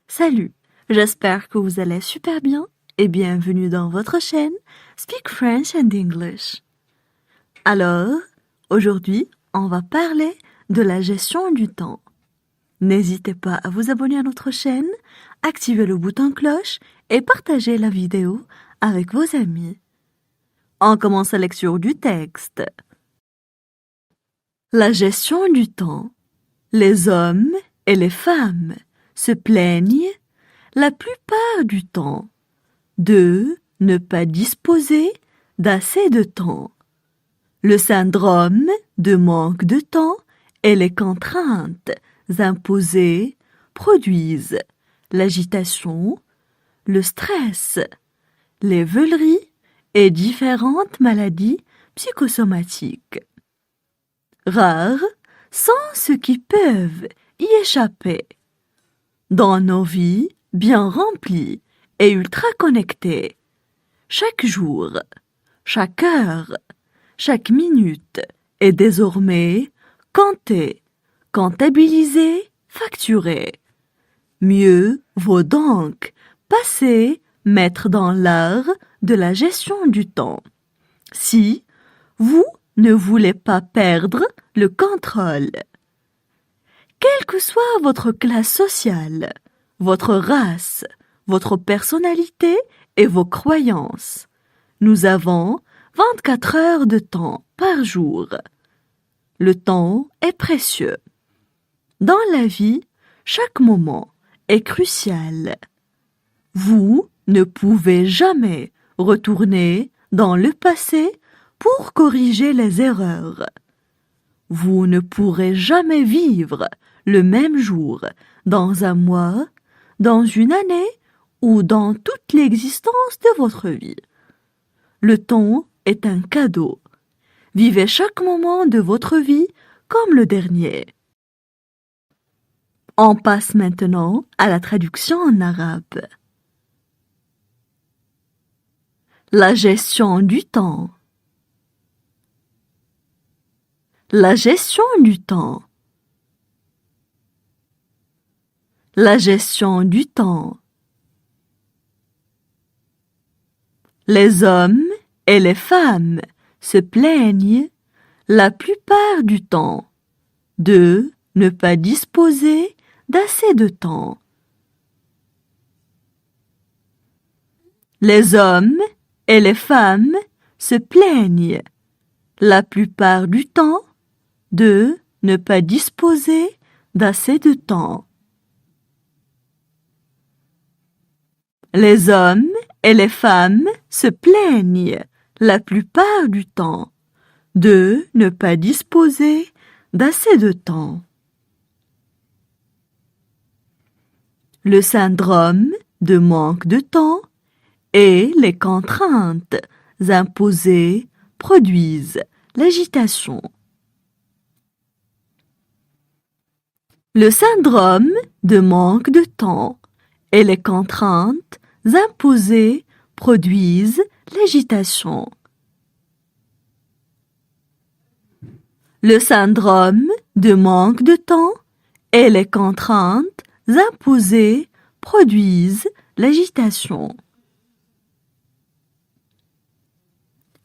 Salut, j'espère que vous allez super bien et bienvenue dans votre chaîne Speak French and English. Alors, aujourd'hui, on va parler de la gestion du temps. N'hésitez pas à vous abonner à notre chaîne, activer le bouton cloche et partager la vidéo avec vos amis. On commence la lecture du texte. La gestion du temps. Les hommes et les femmes se plaignent la plupart du temps de ne pas disposer d'assez de temps. Le syndrome de manque de temps et les contraintes imposées produisent l'agitation, le stress, les veuleries et différentes maladies psychosomatiques. Rares sont ceux qui peuvent y échapper. Dans nos vies bien remplies et ultra connectées, chaque jour, chaque heure, chaque minute est désormais comptée, comptabilisée, facturée. Mieux vaut donc passer maître dans l'art de la gestion du temps. Si vous ne voulez pas perdre le contrôle. Quelle que soit votre classe sociale, votre race, votre personnalité et vos croyances, nous avons 24 heures de temps par jour. Le temps est précieux. Dans la vie, chaque moment est crucial. Vous ne pouvez jamais retourner dans le passé pour corriger les erreurs. Vous ne pourrez jamais vivre le même jour dans un mois, dans une année ou dans toute l'existence de votre vie. Le temps est un cadeau. Vivez chaque moment de votre vie comme le dernier. On passe maintenant à la traduction en arabe. La gestion du temps. La gestion du temps. La gestion du temps. Les hommes et les femmes se plaignent la plupart du temps de ne pas disposer d'assez de temps. Les hommes et les femmes se plaignent la plupart du temps de ne pas disposer d'assez de temps. Les hommes et les femmes se plaignent la plupart du temps de ne pas disposer d'assez de temps. Le syndrome de manque de temps et les contraintes imposées produisent l'agitation. Le syndrome de manque de temps et les contraintes imposées produisent l'agitation. Le syndrome de manque de temps et les contraintes imposées produisent l'agitation.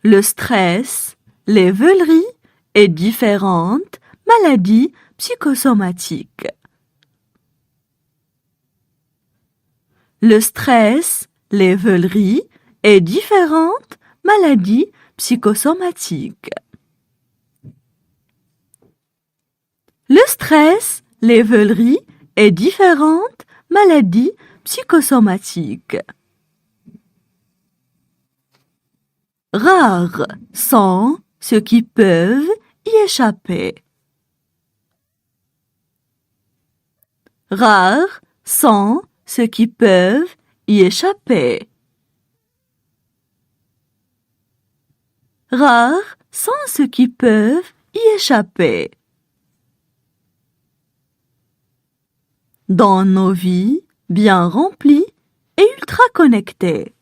Le stress, les veuleries et différentes maladies psychosomatiques. Le stress, les veuleries et différentes maladies psychosomatiques. Le stress, les veuleries et différentes maladies psychosomatiques. Rares sont ceux qui peuvent y échapper. Rares sont ceux qui peuvent y échapper. Rares sont ceux qui peuvent y échapper. Dans nos vies bien remplies et ultra connectées.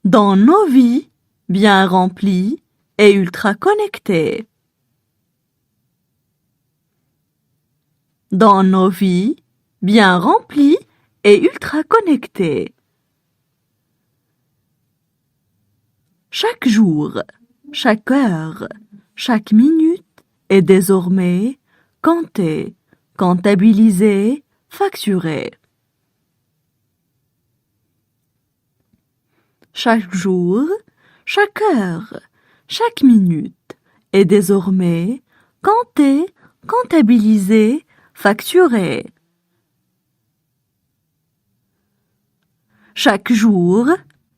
Dans nos vies bien remplies et ultra connectées. dans nos vies bien remplies et ultra connectées. Chaque jour, chaque heure, chaque minute est désormais comptée, comptabilisée, facturée. Chaque jour, chaque heure, chaque minute est désormais comptée, comptabilisée, facturée. Chaque jour,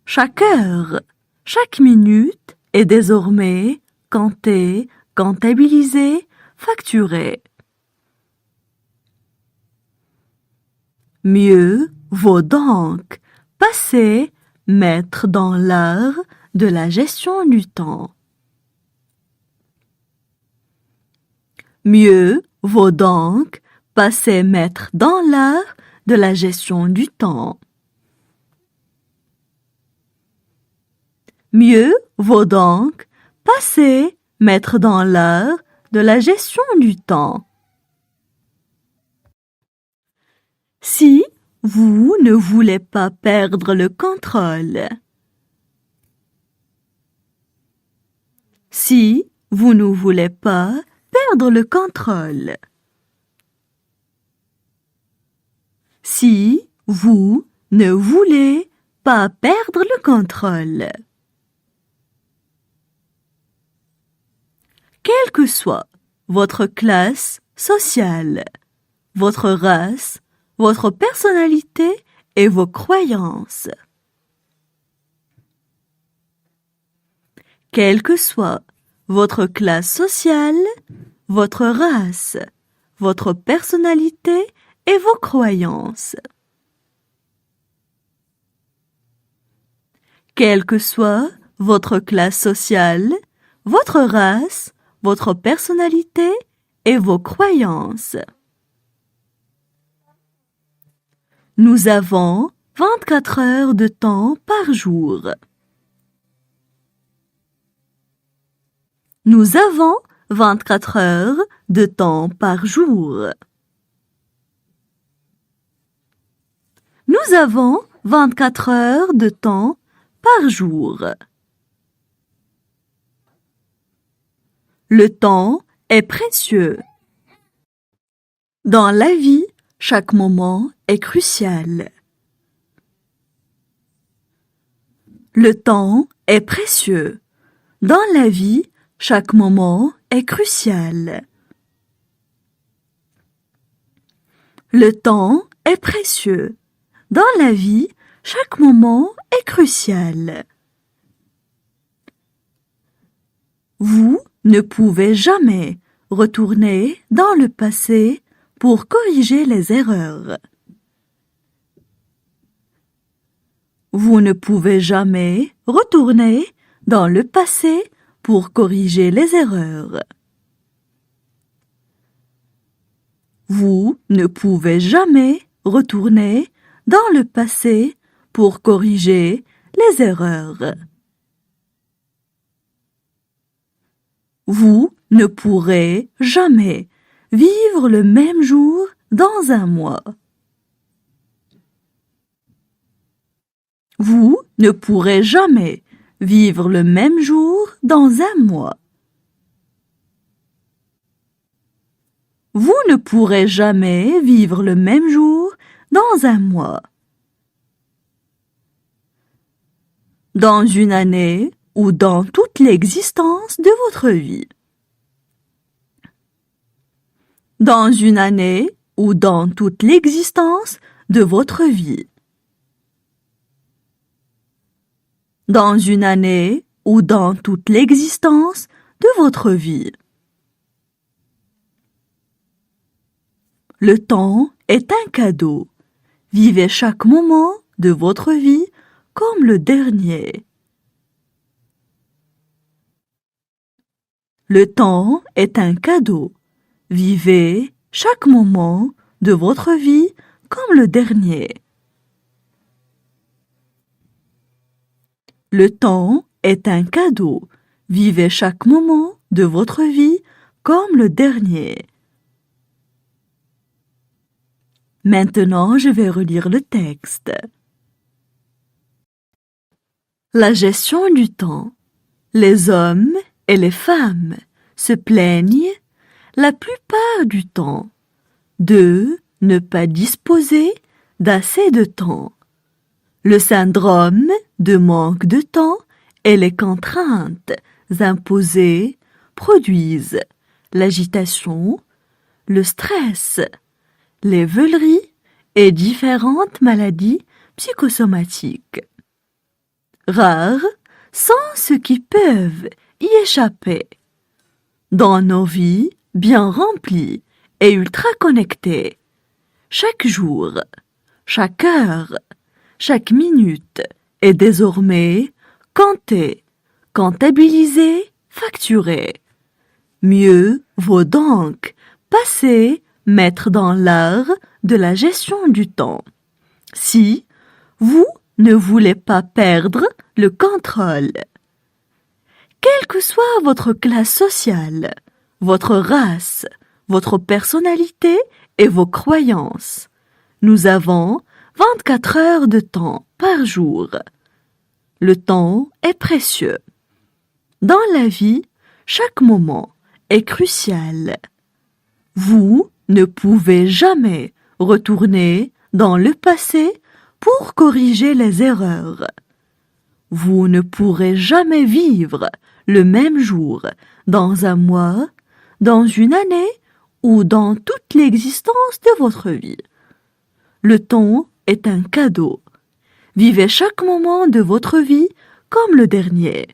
chaque heure, chaque minute est désormais comptée, comptabilisée, facturée. Mieux vaut donc passer maître dans l'art de la gestion du temps. Mieux vaut donc passer maître dans l'art de la gestion du temps. Mieux vaut donc passer maître dans l'art de la gestion du temps. Si vous ne voulez pas perdre le contrôle. Si vous ne voulez pas perdre le contrôle. Si vous ne voulez pas perdre le contrôle. Quelle que soit votre classe sociale, votre race, votre personnalité et vos croyances. Quelle que soit votre classe sociale, votre race, votre personnalité et vos croyances. Quelle que soit votre classe sociale, votre race, votre personnalité et vos croyances. Nous avons 24 heures de temps par jour. Nous avons 24 heures de temps par jour. Nous avons 24 heures de temps par jour. Le temps est précieux. Dans la vie, chaque moment est crucial. Le temps est précieux. Dans la vie, chaque moment est crucial. Le temps est précieux. Dans la vie, chaque moment est crucial. Vous ne pouvez jamais retourner dans le passé pour corriger les erreurs. Vous ne pouvez jamais retourner dans le passé pour corriger les erreurs. Vous ne pouvez jamais retourner dans le passé pour corriger les erreurs. Vous ne pourrez jamais vivre le même jour dans un mois. Vous ne pourrez jamais vivre le même jour dans un mois. Vous ne pourrez jamais vivre le même jour dans un mois. Dans une année ou dans toute l'existence de votre vie. Dans une année ou dans toute l'existence de votre vie. Dans une année ou dans toute l'existence de votre vie. Le temps est un cadeau. Vivez chaque moment de votre vie comme le dernier. Le temps est un cadeau. Vivez chaque moment de votre vie comme le dernier. Le temps est un cadeau. Vivez chaque moment de votre vie comme le dernier. Maintenant, je vais relire le texte. La gestion du temps. Les hommes et les femmes se plaignent la plupart du temps de ne pas disposer d'assez de temps. Le syndrome de manque de temps et les contraintes imposées produisent l'agitation, le stress, les veuleries et différentes maladies psychosomatiques. Rares sont ceux qui peuvent y échapper. Dans nos vies bien remplies et ultra connectées, chaque jour, chaque heure, chaque minute est désormais comptée, comptabilisée, facturée. Mieux vaut donc passer maître dans l'art de la gestion du temps. Si vous ne voulez pas perdre le contrôle. Quelle que soit votre classe sociale, votre race, votre personnalité et vos croyances, nous avons 24 heures de temps par jour. Le temps est précieux. Dans la vie, chaque moment est crucial. Vous ne pouvez jamais retourner dans le passé pour corriger les erreurs. Vous ne pourrez jamais vivre le même jour dans un mois, dans une année ou dans toute l'existence de votre vie. Le temps est un cadeau. Vivez chaque moment de votre vie comme le dernier.